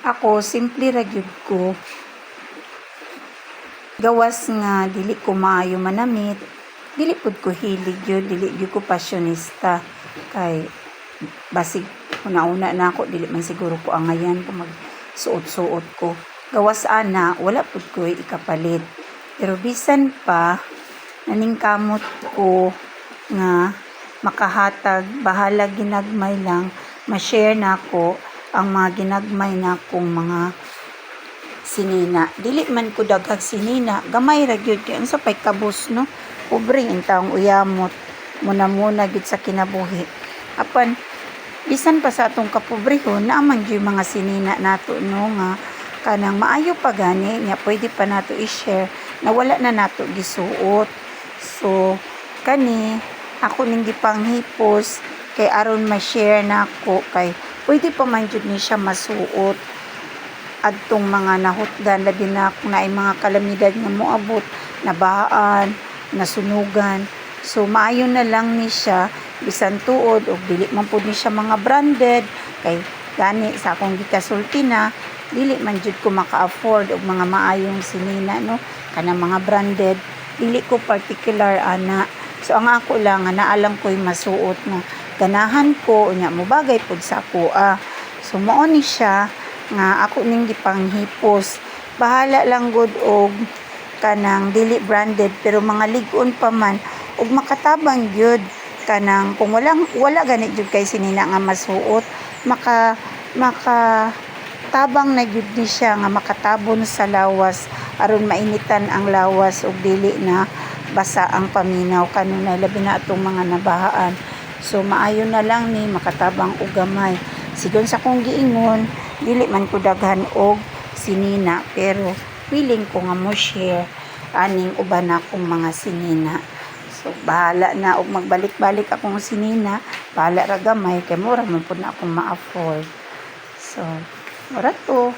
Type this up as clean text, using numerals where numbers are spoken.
Ako simple ra gyud ko. Gawas nga dili ko maayo manamit. Dili pud ko hilig gyud, dili gyud ko pasyonista. Kay basig una-una na ako dili man siguro ko angayan kung magsuot-suot ko. Gawas ana wala pud ko ikapalit. Pero bisan pa naningkamot ko nga makahatag bahala ginagmay lang ma-share nako ang mga ginagmay na kong mga sinina. Dili man ko daghag sinina, gamay ra gyud kay unsa pay kabus no. Pobre in taong uyamot muna gyud sa kinabuhi. Apan bisan pa sa atong kapobrehon naaman gyud mga sinina nato no nga kanang maayo pa gani nya pwede pa nato i-share na wala na nato gisuot. So kani ako ning gipanghipos kay aron ma-share nako kay pwede pa man jud ni siya masuot adtong mga nahutdan labi na kung naay mga kalamidad nga moabot, nabahaan, nasunugan. So maayo na lang ni siya bisan tuod og dili man pud ni siya mga branded kay gani sa akong gikasulti na dili man jud ko maka-afford og mga maayong sinina no kanang mga branded dili ko particular ana. So ang ako lang nga naalang ko'y masuot nga ganahan ko unya mo bagay pud sa ako so mao ni siya nga ako ning gipanghipos. Bahala lang gud og kanang dili branded pero mga lig-on pa man og makatabang gyud kanang kung wala gani gyud kay sinina nga masuot tabang na gyud ni siya nga makatabon sa lawas aron mainitan ang lawas og dili na basa ang paminaw kanunay labi na atong mga nabahaan. So maayo na lang ni makatabang og gamay. Sigon sa kong giingon, dili man ko daghan og sinina pero willing ko nga mo share aning uban akong mga sinina. So bahala na og magbalik-balik akong sinina, bahala ra gamay kay mura man pud na akong ma-afford. So ora to.